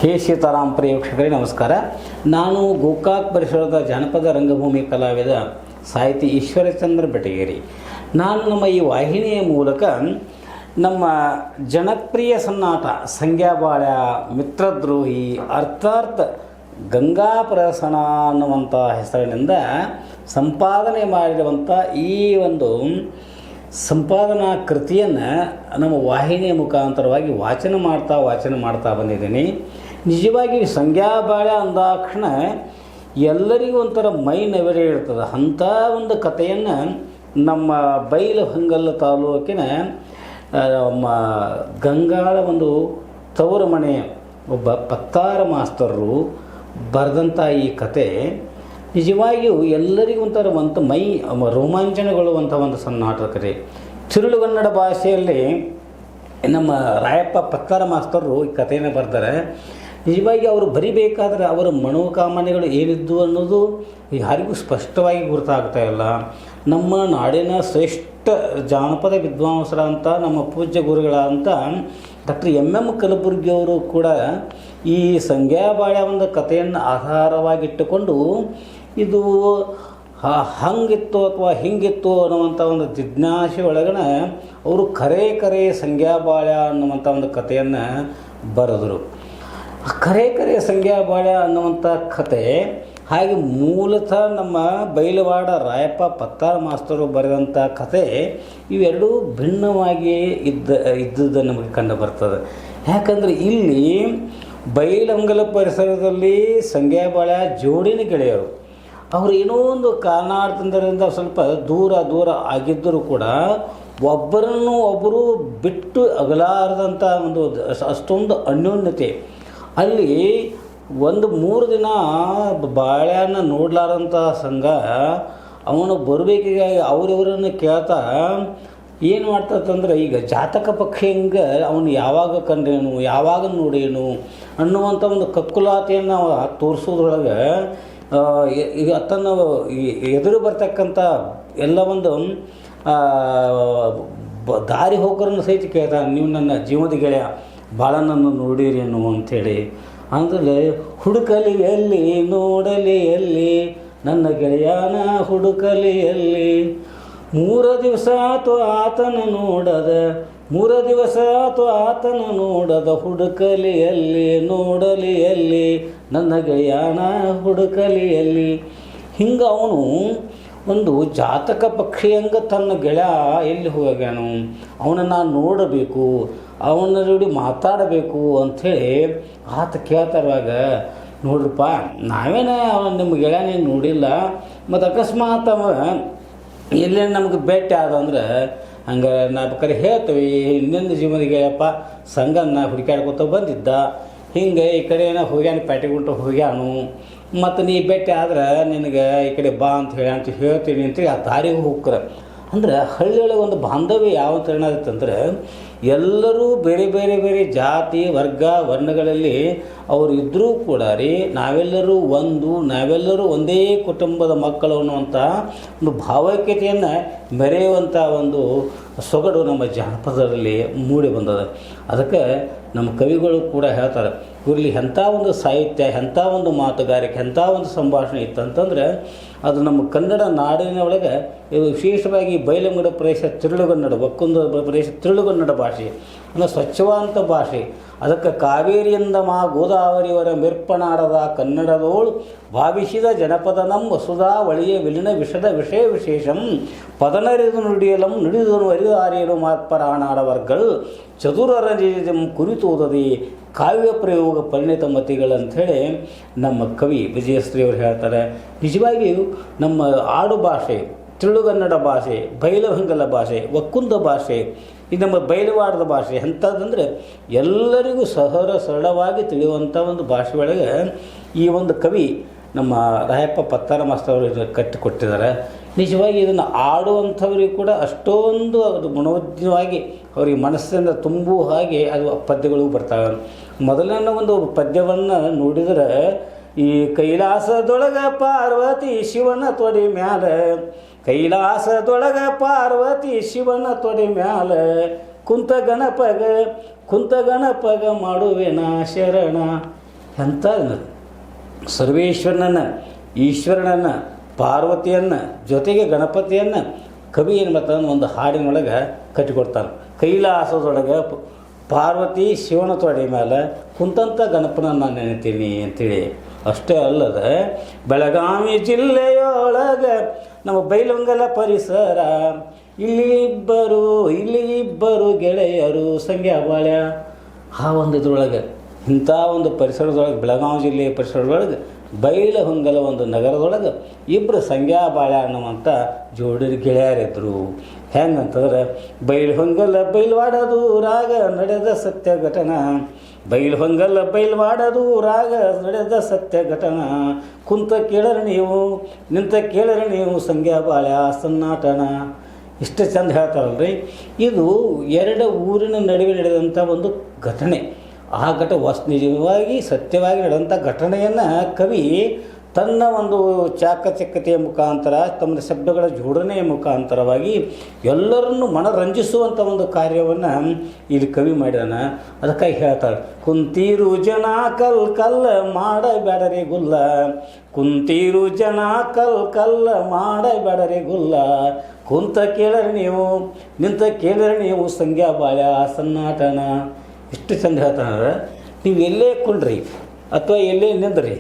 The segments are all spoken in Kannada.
ಕೆ ಸೀತಾರಾಮ್ ಪ್ರಿಯ ವೀಕ್ಷಕರೇ ನಮಸ್ಕಾರ. ನಾನು ಗೋಕಾಕ್ ಪರಿಸರದ ಜಾನಪದ ರಂಗಭೂಮಿ ಕಲಾವಿದ ಸಾಹಿತಿ ಈಶ್ವರಚಂದ್ರ ಬೆಟಗೇರಿ. ನಾನು ನಮ್ಮ ಈ ವಾಹಿನಿಯ ಮೂಲಕ ನಮ್ಮ ಜನಪ್ರಿಯ ಸನ್ನಾಟ ಸಂಗ್ಯಾಬಾಳ್ಯ, ಮಿತ್ರದ್ರೋಹಿ, ಅರ್ಥಾರ್ಥ ಗಂಗಾಪ್ರಸನ ಅನ್ನುವಂಥ ಹೆಸರಿನಿಂದ ಸಂಪಾದನೆ ಮಾಡಿರುವಂಥ ಈ ಒಂದು ಸಂಪಾದನಾ ಕೃತಿಯನ್ನು ನಮ್ಮ ವಾಹಿನಿಯ ಮುಖಾಂತರವಾಗಿ ವಾಚನ ಮಾಡ್ತಾ ಬಂದಿದ್ದೀನಿ. ನಿಜವಾಗಿ ಸಂಗ್ಯಾಬಾಳ್ಯ ಅಂದಾಕ್ಷಣ ಎಲ್ಲರಿಗೂ ಒಂಥರ ಮೈ ನೆವರೇ ಇರ್ತದೆ. ಅಂಥ ಒಂದು ಕಥೆಯನ್ನು ನಮ್ಮ ಬೈಲಹೊಂಗಲ ತಾಲೂಕಿನ ಗಂಗಾಳ ಒಂದು ತವರು ಮನೆ ಒಬ್ಬ ಪತ್ತಾರ ಮಾಸ್ತರರು ಬರೆದಂಥ ಈ ಕತೆ ನಿಜವಾಗಿಯೂ ಎಲ್ಲರಿಗೂ ಒಂಥರ ಮೈ ರೋಮಾಂಚನಗೊಳ್ಳುವಂಥ ಒಂದು ಸನ್ನಾಟದ ಕತೆ. ತಿರುಳುಗನ್ನಡ ಭಾಷೆಯಲ್ಲಿ ನಮ್ಮ ರಾಯಪ್ಪ ಪತ್ತಾರ ಮಾಸ್ತರರು ಈ ಕಥೆಯನ್ನು ಬರ್ತಾರೆ. ನಿಜವಾಗಿ ಅವರು ಬರಿಬೇಕಾದ್ರೆ ಅವರ ಮನೋಕಾಮನೆಗಳು ಏನಿದ್ದು ಅನ್ನೋದು ಯಾರಿಗೂ ಸ್ಪಷ್ಟವಾಗಿ ಗುರುತಾಗ್ತಾ ಇಲ್ಲ. ನಮ್ಮ ನಾಡಿನ ಶ್ರೇಷ್ಠ ಜಾನಪದ ವಿದ್ವಾಂಸರಂತ ನಮ್ಮ ಪೂಜ್ಯ ಗುರುಗಳಂತ ಡಾಕ್ಟರ್ ಎಂ ಕಲಬುರ್ಗಿಯವರು ಕೂಡ ಈ ಸಂಗ್ಯಾಬಾಳ್ಯ ಒಂದು ಕಥೆಯನ್ನು ಆಧಾರವಾಗಿಟ್ಟುಕೊಂಡು ಇದು ಹಂಗಿತ್ತು ಅಥವಾ ಹಿಂಗಿತ್ತು ಅನ್ನುವಂಥ ಒಂದು ಜಿಜ್ಞಾಸೆ ಒಳಗಣ ಅವರು ಕರೆ ಸಂಗ್ಯಾಬಾಳ್ಯ ಅನ್ನುವಂಥ ಒಂದು ಕಥೆಯನ್ನು ಬರೆದರು. ಕರೆ ಸಂಗ್ಯಾಬಾಳ್ಯ ಅನ್ನುವಂಥ ಕತೆ ಹಾಗೆ ಮೂಲತಃ ನಮ್ಮ ಬೈಲವಾಡ ರಾಯಪ್ಪ ಪತ್ತಾರ ಮಾಸ್ತರು ಬರೆದಂಥ ಕತೆ ಇವೆರಡೂ ಭಿನ್ನವಾಗಿ ಇದ್ದದ್ದು ನಮಗೆ ಕಂಡು ಬರ್ತದೆ. ಯಾಕಂದರೆ ಇಲ್ಲಿ ಬೈಲಹೊಂಗಲ ಪರಿಸರದಲ್ಲಿ ಸಂಗ್ಯಾಬಾಳ್ಯ ಜೋಡಿನ ಗೆಳೆಯರು ಅವರು ಏನೋ ಒಂದು ಕಾರಣಾಂತರದಿಂದ ಸ್ವಲ್ಪ ದೂರ ಆಗಿದ್ದರೂ ಕೂಡ ಒಬ್ಬರನ್ನು ಒಬ್ಬರು ಬಿಟ್ಟು ಅಗಲಾರದಂಥ ಒಂದು ಅಷ್ಟೊಂದು ಅನ್ಯೋನ್ಯತೆ. ಅಲ್ಲಿ ಒಂದು 3 ದಿನ ಬಾಳ್ಯನ ನೋಡ್ಲಾರಂಥ ಸಂಘ ಅವನು ಬರಬೇಕಿಗಾಗಿ ಅವರಿವರನ್ನು ಕೇಳ್ತಾ ಏನು ಮಾಡ್ತಂದ್ರೆ ಈಗ ಜಾತಕ ಪಕ್ಷಿಯಂಗೆ ಅವನು ಯಾವಾಗ ಕಂಡೇನು, ಯಾವಾಗ ನೋಡೇನು ಅನ್ನುವಂಥ ಒಂದು ಕಕ್ಕುಲಾತೆಯನ್ನು ತೋರಿಸೋದ್ರೊಳಗೆ ಈಗ ತನ್ನ ಎದುರು ಬರ್ತಕ್ಕಂಥ ಎಲ್ಲ ಒಂದು ದಾರಿ ಹೋಗೋರನ್ನು ಸಹಿತ ಕೇಳ್ತಾನೆ, ನೀವು ನನ್ನ ಜೀವದ ಗೆಳೆಯ ಬಾಳನನ್ನು ನೋಡಿರೇನು ಅಂಥೇಳಿ. ಅಂದರೆ ಹುಡುಕಲಿ ಎಲ್ಲಿ, ನೋಡಲಿ ಎಲ್ಲಿ, ನನ್ನ ಗೆಳೆಯನ ಹುಡುಕಲಿ ಎಲ್ಲಿ, 3 ದಿವಸ ಆತು ಆತನ ನೋಡದ, 3 ದಿವಸ ಆತು ಆತನ ನೋಡದ, ಹುಡುಕಲಿ ಎಲ್ಲಿ, ನೋಡಲಿ ಎಲ್ಲಿ, ನನ್ನ ಗೆಳೆಯನ ಹುಡುಕಲಿ ಎಲ್ಲಿ. ಹಿಂಗೆ ಅವನು ಒಂದು ಜಾತಕ ಪಕ್ಷಿಯಂಗ ತನ್ನ ಗೆಳೆಯ ಎಲ್ಲಿ ಹೋಗ್ಯಾನು, ಅವನನ್ನು ನಾನು ನೋಡಬೇಕು, ಅವನ ಜೋಡಿ ಮಾತಾಡಬೇಕು ಅಂಥೇಳಿ ಆತ ಕೇಳ್ತಾರವಾಗ, ನೋಡ್ರಪ್ಪ ನಾವೇನ ನಿಮ್ಮ ಗೆಳೆಯನೇನು ನೋಡಿಲ್ಲ, ಮತ್ತು ಅಕಸ್ಮಾತ್ ಅವ ಎಲ್ಲೇ ನಮ್ಗೆ ಭೇಟಿ ಆದಂದ್ರೆ ಹಂಗೆ ನಾ ಬೇಕಾದ್ರೆ ಹೇಳ್ತೀವಿ, ಇನ್ನೊಂದು ಜೀವನ ಗೆಳೆಯಪ್ಪ ಸಂಘನ ಹುಡುಕಾಡ್ಕೊತ ಬಂದಿದ್ದ, ಹಿಂಗೆ ಈ ಕಡೆ ಏನೋ ಹೋಗ್ಯಾನ, ಪ್ಯಾಟೆಗುಂಟು ಹೋಗ್ಯಾನು, ಮತ್ತು ನೀ ಭೇಟಿ ಆದ್ರೆ ನಿನಗೆ ಈ ಕಡೆ ಬಾ ಅಂತ ಹೇಳ್ತೀನಿ ಅಂತೇಳಿ ಆ ದಾರಿಗೆ ಹೋಗ್ತಾರೆ. ಅಂದ್ರೆ ಹಳ್ಳಿಯೊಳಗೆ ಒಂದು ಬಾಂಧವ್ಯ ಯಾವ ಥರ ಏನಾಗುತ್ತಂದ್ರೆ ಎಲ್ಲರೂ ಬೇರೆ ಜಾತಿ ವರ್ಗ ವರ್ಣಗಳಲ್ಲಿ ಅವರು ಇದ್ದರೂ ಕೂಡ ನಾವೆಲ್ಲರೂ ನಾವೆಲ್ಲರೂ ಒಂದೇ ಕುಟುಂಬದ ಮಕ್ಕಳು ಅನ್ನುವಂಥ ಒಂದು ಭಾವೈಕ್ಯತೆಯನ್ನು ಮೆರೆಯುವಂಥ ಒಂದು ಸೊಗಡು ನಮ್ಮ ಜಾನಪದದಲ್ಲಿ ಮೂಡಿ ಬಂದದ. ಅದಕ್ಕೆ ನಮ್ಮ ಕವಿಗಳು ಕೂಡ ಹೇಳ್ತಾರೆ, ಇರಲಿ ಎಂಥ ಒಂದು ಸಾಹಿತ್ಯ, ಎಂಥ ಒಂದು ಮಾತುಗಾರಿಕೆ, ಎಂಥ ಒಂದು ಸಂಭಾಷಣೆ ಇತ್ತಂತಂದರೆ ಅದು ನಮ್ಮ ಕನ್ನಡ ನಾಡಿನ ಒಳಗೆ ಇದು ವಿಶೇಷವಾಗಿ ಬೈಲಹೊಂಗಲ ಪ್ರದೇಶ ತಿರುಳುಗನ್ನಡ, ಒಕ್ಕುಂದ ಪ್ರದೇಶ ತಿರುಳುಗನ್ನಡ ಭಾಷೆ ಅಂದರೆ ಸ್ವಚ್ಛವಾದಂಥ ಭಾಷೆ. ಅದಕ್ಕೆ ಕಾವೇರಿಯಿಂದ ಗೋದಾವರಿಯವರ ಮಿರ್ಪನಾಡದ ಕನ್ನಡದೋಳು ಭಾವಿಸಿದ ಜನಪದ ನಮ್ಮ ವಸುಧಾ ಒಳಿಯ ವಿಲಿನ ವಿಷದ ವಿಷಯ ವಿಶೇಷಂ ಪದನರಿದು ನುಡಿಯಲಂ ನುಡಿದನು ಅರಿದಾರಿಯಲು ಮಾತ್ಪರಾಣಾಡವರ್ಗಳು ಚತುರರಂಜಂ ಕುರಿತೋದದೆ ಕಾವ್ಯ ಪ್ರಯೋಗ ಪರಿಣಿತ ಮತಿಗಳಂಥೇಳಿ ನಮ್ಮ ಕವಿ ವಿಜಯಶ್ರೀ ಅವರು ಹೇಳ್ತಾರೆ. ನಿಜವಾಗಿಯೂ ನಮ್ಮ ಆಡು ಭಾಷೆ, ತಿಳುಗನ್ನಡ ಭಾಷೆ, ಬೈಲಹೊಂಗಲ ಭಾಷೆ, ಒಕ್ಕುಂದ ಭಾಷೆ, ಇದು ನಮ್ಮ ಬೈಲವಾಡದ ಭಾಷೆ ಎಂಥದ್ದಂದರೆ ಎಲ್ಲರಿಗೂ ಸರಳವಾಗಿ ತಿಳಿಯುವಂಥ ಒಂದು ಭಾಷೆ ಒಳಗೆ ಈ ಒಂದು ಕವಿ ನಮ್ಮ ರಾಯಪ್ಪ ಪತ್ತಾರ ಮಾಸ್ತರವರು ಕಟ್ಟಿಕೊಟ್ಟಿದ್ದಾರೆ. ನಿಜವಾಗಿ ಇದನ್ನು ಆಡುವಂಥವ್ರಿಗೆ ಕೂಡ ಅಷ್ಟೊಂದು ಅದು ಗುಣೋಜ್ಞವಾಗಿ ಅವರಿಗೆ ಮನಸ್ಸಿಂದ ತುಂಬುವ ಹಾಗೆ ಅದು ಪದ್ಯಗಳು ಬರ್ತವೆ. ಮೊದಲನೇ ಒಂದು ಪದ್ಯವನ್ನು ನೋಡಿದರೆ, ಈ ಕೈಲಾಸದೊಳಗ ಪಾರ್ವತಿ ಶಿವನ ತೊಡೆ ಮ್ಯಾಲ, ಕೈಲಾಸದೊಳಗ ಪಾರ್ವತಿ ಶಿವನ ತೊಡೆ ಮ್ಯಾಲ, ಕುಂತ ಗಣಪಗ ಮಾಡುವೆನ ಶರಣ ಎಂಥ ಸರ್ವೇಶ್ವರನನ್ನು, ಈಶ್ವರನನ್ನು, ಪಾರ್ವತಿಯನ್ನು, ಜೊತೆಗೆ ಗಣಪತಿಯನ್ನು ಕವಿ ಏನು ಮಾಡ್ತಾನೆ ಒಂದು ಹಾಡಿನೊಳಗೆ ಕಟ್ಟಿಕೊಡ್ತಾನೆ. ಕೈಲಾಸದೊಳಗೆ ಪಾರ್ವತಿ ಶಿವನ ತೊಡೆ ಮೇಲೆ ಕುಂತಂಥ ಗಣಪನನ್ನು ನಾನು ನೆನೆತೀನಿ ಅಂಥೇಳಿ. ಅಷ್ಟೇ ಅಲ್ಲದ ಬೆಳಗಾವಿ ಜಿಲ್ಲೆಯೊಳಗೆ ನಮ್ಮ ಬೈಲಹೊಂಗಲ ಪರಿಸರ, ಇಲ್ಲಿ ಇಬ್ಬರು ಗೆಳೆಯರು ಸಂಗ್ಯಾ ಬಾಳ್ಯ. ಆ ಒಂದು ಇದ್ರೊಳಗೆ ಇಂಥ ಒಂದು ಪರಿಸರದೊಳಗೆ ಬೆಳಗಾವಿ ಜಿಲ್ಲೆಯ ಪರಿಸರದೊಳಗೆ ಬೈಲಹೊಂಗಲ ಒಂದು ನಗರದೊಳಗೆ ಇಬ್ಬರು ಸಂಗ್ಯಾ ಬಾಳ್ಯ ಅನ್ನುವಂಥ ಜೋಡಿ ಗೆಳೆಯರಿದ್ದರು. ಹೆಂಗಂತಂದ್ರೆ ಬೈಲಹೊಂಗಲ ಬೈಲ್ವಾಡದೂರಾಗ ನಡೆದ ಸತ್ಯ ಘಟನಾ, ಬೈಲಹೊಂಗಲ ಬೈಲ್ವಾಡದೂರಾಗ ನಡೆದ ಸತ್ಯ ಘಟನಾ, ಕುಂತ ಕೇಳರ ನೀವು ನಿಂತ ಕೇಳರ ನೀವು ಸಂಗ್ಯಾ ಬಾಳ್ಯ ಸನ್ನಾಟನ. ಇಷ್ಟು ಚಂದ ಹೇಳ್ತಾರಲ್ರಿ. ಇದು ಎರಡು ಊರಿನ ನಡುವೆ ನಡೆದಂಥ ಒಂದು ಘಟನೆ. ಆ ನಿಜವಾಗಿ ಸತ್ಯವಾಗಿ ನಡೆದಂಥ ಘಟನೆಯನ್ನು ಕವಿ ತನ್ನ ಒಂದು ಚಾಕಚಕ್ಯತೆಯ ಮುಖಾಂತರ, ತಮ್ಮ ಶಬ್ದಗಳ ಜೋಡಣೆಯ ಮುಖಾಂತರವಾಗಿ ಎಲ್ಲರನ್ನು ಮನರಂಜಿಸುವಂಥ ಒಂದು ಕಾರ್ಯವನ್ನು ಇಲ್ಲಿ ಕವಿ ಮಾಡಿದಾನ. ಅದಕ್ಕಾಗಿ ಹೇಳ್ತಾರೆ, ಕುಂತೀರು ಜನ ಕಲ್ಲ ಮಾಡಬೇಡರೆ ಗುಲ್ಲ, ಕುಂತೀರು ಜನ ಕಲ್ಲ ಮಾಡಬೇಡರೆ ಗುಲ್ಲ, ಕುಂತ ಕೇಳರಿ ನೀವು ನಿಂತ ಕೇಳರಿ ನೀವು ಸಂಗ್ಯಾ ಬಾಳ್ಯ ಸನ್ನಾಟನ. ಇಷ್ಟು ಚಂದ ಹೇಳ್ತಾನೆ. ನೀವು ಎಲ್ಲೇ ಕುಳ್ರಿ ಅಥವಾ ಎಲ್ಲೇ ನಿಂದ್ರಿ,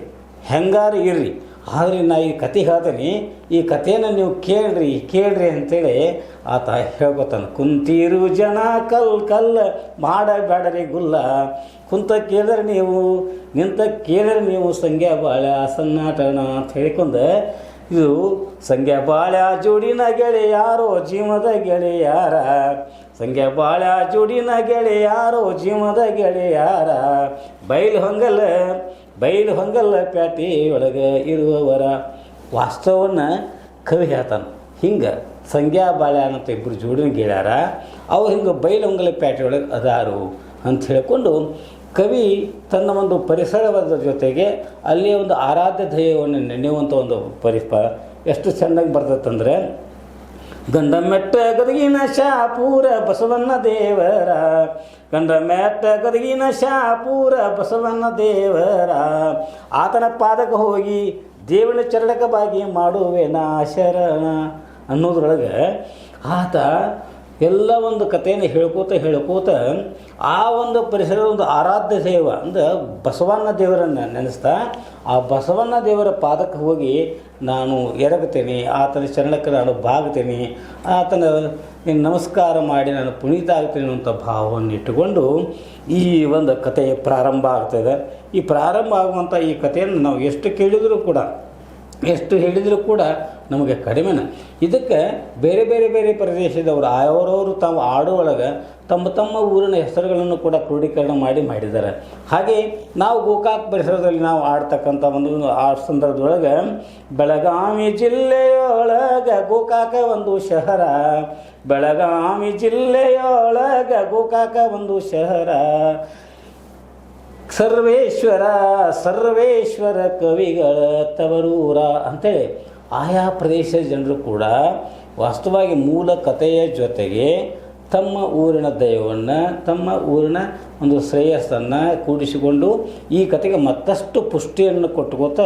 ಹೆಂಗಾರು ಇರ್ರಿ, ಆದರೆ ನಾ ಈ ಕತೆ ಹೇಳ್ತೀನಿ, ಈ ಕಥೆಯನ್ನು ನೀವು ಕೇಳ್ರಿ ಅಂತೇಳಿ ಆತ ಹೇಳ್ಕೊತಾನೆ. ಕುಂತೀರು ಜನ ಕಲ್ಲ ಮಾಡಬೇಡರಿ ಗುಲ್ಲ, ಕುಂತ ಕೇಳಿದ್ರೆ ನೀವು ನಿಂತ ಕೇಳಿದ್ರೆ ನೀವು ಸಂಗ್ಯಾ ಬಾಳ್ಯ ಸನ್ನಾಟನ ಅಂತ ಹೇಳಿಕೊಂಡು, ಇದು ಸಂಗ್ಯಾ ಬಾಳ್ಯ ಜೋಡಿನ ಗೆಳೆಯಾರೋ ಜೀವದ ಗೆಳೆಯಾರ, ಸಂಗ್ಯಾ ಬಾಳ್ಯ ಜೋಡಿನ ಗೆಳೆಯಾರೋ ಜೀವದ ಗೆಳೆಯಾರ, ಬೈಲಹೊಂಗಲ ಪ್ಯಾಟಿ ಒಳಗೆ ಇರುವವರ. ವಾಸ್ತವವನ್ನು ಕವಿ ಹೇಳ್ತಾನೆ. ಹಿಂಗೆ ಸಂಗ್ಯಾ ಬಾಳ್ಯ ಅನ್ನೋ ಇಬ್ಬರು ಜೋಡಿನ ಗೆಳೆಯಾರ, ಅವ್ರು ಹಿಂಗೆ ಬೈಲಹೊಂಗಲ ಪ್ಯಾಟಿ ಒಳಗೆ ಅದಾರು ಅಂತ ಹೇಳಿಕೊಂಡು ಕವಿ ತನ್ನ ಒಂದು ಪರಿಸರದ ಜೊತೆಗೆ ಅಲ್ಲಿ ಒಂದು ಆರಾಧ್ಯ ಧ್ಯೇಯವನ್ನು ನೆನೆಯುವಂಥ ಒಂದು ಎಷ್ಟು ಚೆನ್ನಾಗಿ ಬರ್ತದಂದರೆ, ಗಂಡ ಮೆಟ್ಟ ಗದಗಿನ ಶಾಪೂರ ಬಸವಣ್ಣ ದೇವರ, ಗಂಡ ಮೆಟ್ಟ ಗದಗಿನ ಶಾಪೂರ ಬಸವಣ್ಣ ದೇವರ, ಆತನ ಪಾದಕ್ಕೆ ಹೋಗಿ ದೇವನ ಚರಣಕ ಬಾಗಿ ಮಾಡುವೆನ ಶರಣ ಅನ್ನೋದ್ರೊಳಗೆ ಆತ ಎಲ್ಲ ಒಂದು ಕಥೆಯನ್ನು ಹೇಳ್ಕೋತ ಆ ಒಂದು ಪರಿಸರದ ಒಂದು ಆರಾಧ್ಯ ದೇವ ಅಂದರೆ ಬಸವಣ್ಣ ದೇವರನ್ನು ನೆನೆಸ್ತಾ ಆ ಬಸವಣ್ಣ ದೇವರ ಪಾದಕ್ಕೆ ಹೋಗಿ ನಾನು ಎರಗುತ್ತೇನೆ, ಆತನ ಚರಣಕ್ಕೆ ನಾನು ಬಾಗ್ತೇನೆ, ಆತನ ನಮಸ್ಕಾರ ಮಾಡಿ ನಾನು ಪುನೀತ ಆಗ್ತೇನೆ ಅನ್ನುವಂಥ ಭಾವವನ್ನು ಇಟ್ಟುಕೊಂಡು ಈ ಒಂದು ಕಥೆ ಪ್ರಾರಂಭ ಆಗ್ತದೆ. ಈ ಪ್ರಾರಂಭ ಆಗುವಂಥ ಈ ಕಥೆಯನ್ನು ನಾವು ಎಷ್ಟು ಹೇಳಿದರೂ ಕೂಡ ನಮಗೆ ಕಡಿಮೆನ. ಇದಕ್ಕೆ ಬೇರೆ ಪ್ರದೇಶದವರು ಅವರವರು ತಾವು ಆಡುವೊಳಗೆ ತಮ್ಮ ಊರಿನ ಹೆಸರುಗಳನ್ನು ಕೂಡ ಕ್ರೋಢೀಕರಣ ಮಾಡಿದ್ದಾರೆ. ಹಾಗೆ ನಾವು ಗೋಕಾಕ್ ಪರಿಸರದಲ್ಲಿ ನಾವು ಆಡ್ತಕ್ಕಂಥ ಒಂದು ಆ ಸಂದರ್ಭದೊಳಗೆ ಬೆಳಗಾವಿ ಜಿಲ್ಲೆಯೊಳಗೆ ಗೋಕಾಕ ಒಂದು ಶಹರ, ಬೆಳಗಾವಿ ಜಿಲ್ಲೆಯೊಳಗೆ ಗೋಕಾಕ ಒಂದು ಶಹರ, ಸರ್ವೇಶ್ವರ ಕವಿಗಳ ತವರೂರ ಅಂತೇಳಿ ಆಯಾ ಪ್ರದೇಶದ ಜನರು ಕೂಡ ವಾಸ್ತವವಾಗಿ ಮೂಲ ಕಥೆಯ ಜೊತೆಗೆ ತಮ್ಮ ಊರಿನ ದೈವವನ್ನು, ತಮ್ಮ ಊರಿನ ಒಂದು ಶ್ರೇಯಸ್ಸನ್ನು ಕೂಡಿಸಿಕೊಂಡು ಈ ಕಥೆಗೆ ಮತ್ತಷ್ಟು ಪುಷ್ಟಿಯನ್ನು ಕೊಟ್ಟುಕೋತ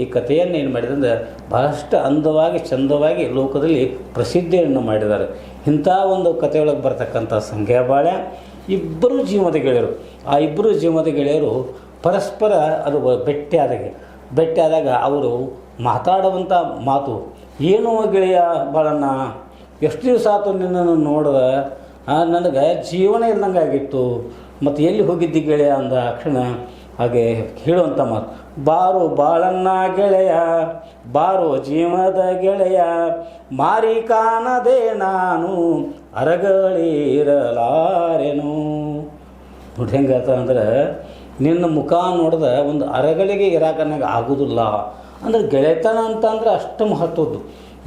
ಈ ಕಥೆಯನ್ನು ಏನು ಮಾಡಿದಂದ್ರೆ ಬಹಳಷ್ಟು ಅಂದವಾಗಿ ಚಂದವಾಗಿ ಲೋಕದಲ್ಲಿ ಪ್ರಸಿದ್ಧಿಯನ್ನು ಮಾಡಿದ್ದಾರೆ. ಇಂಥ ಒಂದು ಕಥೆಯೊಳಗೆ ಬರ್ತಕ್ಕಂಥ ಸಂಗ್ಯಾ ಬಾಳ್ಯ ಇಬ್ಬರು ಜೀವದ ಗೆಳೆಯರು. ಆ ಇಬ್ಬರು ಜೀವದ ಗೆಳೆಯರು ಪರಸ್ಪರ ಅದು ಭೇಟಿಯಾದಾಗ ಅವರು ಮಾತಾಡುವಂಥ ಮಾತು, ಏನು ಗೆಳೆಯ ಬಾಳಣ್ಣ, ಎಷ್ಟು ದಿವಸ ಆಯ್ತು ನಿನ್ನನ್ನು ನೋಡಿದ, ನನಗೆ ಜೀವನ ಇಲ್ಲದಂಗೆ ಆಗಿತ್ತು, ಮತ್ತು ಎಲ್ಲಿ ಹೋಗಿದ್ದಿ ಗೆಳೆಯ ಅಂದ ಕ್ಷಣ ಹಾಗೆ ಹೇಳುವಂಥ ಮಾತು, ಬಾರೋ ಬಾಳಣ್ಣ ಗೆಳೆಯ, ಬಾರೋ ಜೀವದ ಗೆಳೆಯ, ಮಾರಿ ಕಾಣದೆ ನಾನು ಅರಗಳಿರಲಾರೆನು. ನೋಡಿ ಹೆಂಗಾತ ಅಂದ್ರೆ ನಿನ್ನ ಮುಖ ನೋಡಿದ ಒಂದು ಅರಗಳಿಗೆ ಇರಾಕ ನನಗೆ ಆಗೋದಿಲ್ಲ ಅಂದರೆ ಗೆಳೆತನ ಅಂತಂದ್ರೆ ಅಷ್ಟು ಮಹತ್ವದ್ದು.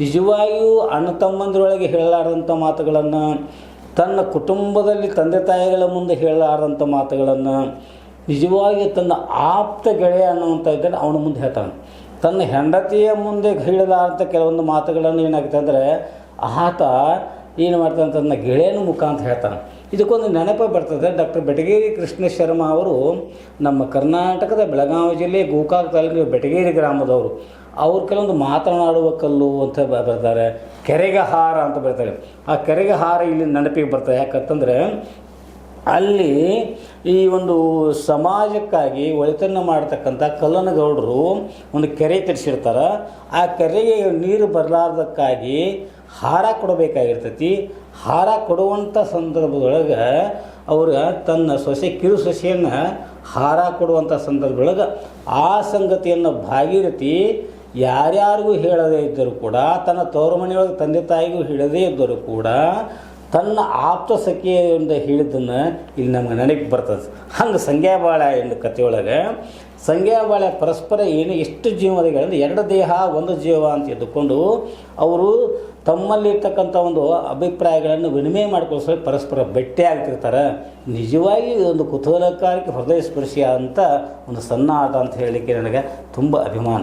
ನಿಜವಾಗಿಯೂ ಅಣ್ಣ ತಮ್ಮಂದಿರೊಳಗೆ ಹೇಳಲಾರದಂಥ ಮಾತುಗಳನ್ನು, ತನ್ನ ಕುಟುಂಬದಲ್ಲಿ ತಂದೆ ತಾಯಿಗಳ ಮುಂದೆ ಹೇಳಲಾರದಂಥ ಮಾತುಗಳನ್ನು ನಿಜವಾಗಿ ತನ್ನ ಆಪ್ತ ಗೆಳೆಯ ಅನ್ನುವಂಥ ಇದ್ದರೆ ಅವನ ಮುಂದೆ ಹೇಳ್ತಾನೆ. ತನ್ನ ಹೆಂಡತಿಯ ಮುಂದೆ ಹೇಳಲಾರಂಥ ಕೆಲವೊಂದು ಮಾತುಗಳನ್ನು ಏನಾಗುತ್ತೆ ಅಂದರೆ ಆತ ಏನು ಮಾಡ್ತಾನೆ, ತನ್ನ ಗೆಳೆಯನ ಮುಖ ಅಂತ ಹೇಳ್ತಾನೆ. ಇದಕ್ಕೊಂದು ನೆನಪು ಬರ್ತದೆ. ಡಾಕ್ಟರ್ ಬೆಟಗೇರಿ ಕೃಷ್ಣ ಶರ್ಮ ಅವರು ನಮ್ಮ ಕರ್ನಾಟಕದ ಬೆಳಗಾವಿ ಜಿಲ್ಲೆ ಗೋಕಾಕ್ ತಾಲೂಕಿನ ಬೆಟಗೇರಿ ಗ್ರಾಮದವರು. ಅವ್ರು ಕೆಲವೊಂದು ಮಾತನಾಡುವ ಕಲ್ಲು ಅಂತ ಬರ್ತಾರೆ, ಕೆರೆಗೆ ಹಾರ ಅಂತ ಬರ್ತಾರೆ. ಆ ಕೆರೆಗೆ ಹಾರ ಇಲ್ಲಿ ನೆನಪಿಗೆ ಬರ್ತದೆ. ಯಾಕಂತಂದರೆ ಅಲ್ಲಿ ಈ ಒಂದು ಸಮಾಜಕ್ಕಾಗಿ ಒಳಿತನ್ನು ಮಾಡ್ತಕ್ಕಂಥ ಕಲ್ಲನಗೌಡರು ಒಂದು ಕೆರೆ ತೆರೆಸಿರ್ತಾರೆ. ಆ ಕೆರೆಗೆ ನೀರು ಬರಲಾರ್ದಕ್ಕಾಗಿ ಹಾರ ಕೊಡಬೇಕಾಗಿರ್ತೈತಿ. ಹಾರ ಕೊಡುವಂಥ ಸಂದರ್ಭದೊಳಗೆ ಅವ್ರು ತನ್ನ ಸೊಸೆ ಕಿರು ಸೊಸೆಯನ್ನು ಹಾರ ಕೊಡುವಂಥ ಸಂದರ್ಭದೊಳಗೆ ಆ ಸಂಗತಿಯನ್ನು ಭಾಗೀರಥಿ ಯಾರ್ಯಾರಿಗೂ ಹೇಳದೇ ಇದ್ದರೂ ಕೂಡ, ತನ್ನ ತವರು ಮನೆಯೊಳಗೆ ತಂದೆ ತಾಯಿಗೂ ಹೇಳದೇ ಇದ್ದರೂ ಕೂಡ ತನ್ನ ಆಪ್ತ ಸಖಿಯಿಂದ ಹೇಳಿದ್ದನ್ನು ಇಲ್ಲಿ ನಮ್ಗೆ ನೆನಪು ಬರ್ತದೆ. ಹಂಗೆ ಸಂಗ್ಯಾಬಾಳ ಎಂದು ಕಥೆಯೊಳಗೆ ಸಂಗ್ಯಾಬಾಳ ಪರಸ್ಪರ ಎಷ್ಟು ಜೀವನಗಳಿಂದ ಎರಡು ದೇಹ ಒಂದು ಜೀವ ಅಂತ ಎದ್ದುಕೊಂಡು ಅವರು ತಮ್ಮಲ್ಲಿರ್ತಕ್ಕಂಥ ಒಂದು ಅಭಿಪ್ರಾಯಗಳನ್ನು ವಿನಿಮಯ ಮಾಡ್ಕೊಳ್ಳೋ ಪರಸ್ಪರ ಭೇಟಿ ಆಗ್ತಿರ್ತಾರೆ. ನಿಜವಾಗಿ ಒಂದು ಕುತೂಹಲಕಾರಿ ಹೃದಯ ಸ್ಪರ್ಶಿ ಅಂತ ಒಂದು ಸಣ್ಣ ಆಟ ಅಂತ ಹೇಳಲಿಕ್ಕೆ ನನಗೆ ತುಂಬ ಅಭಿಮಾನ.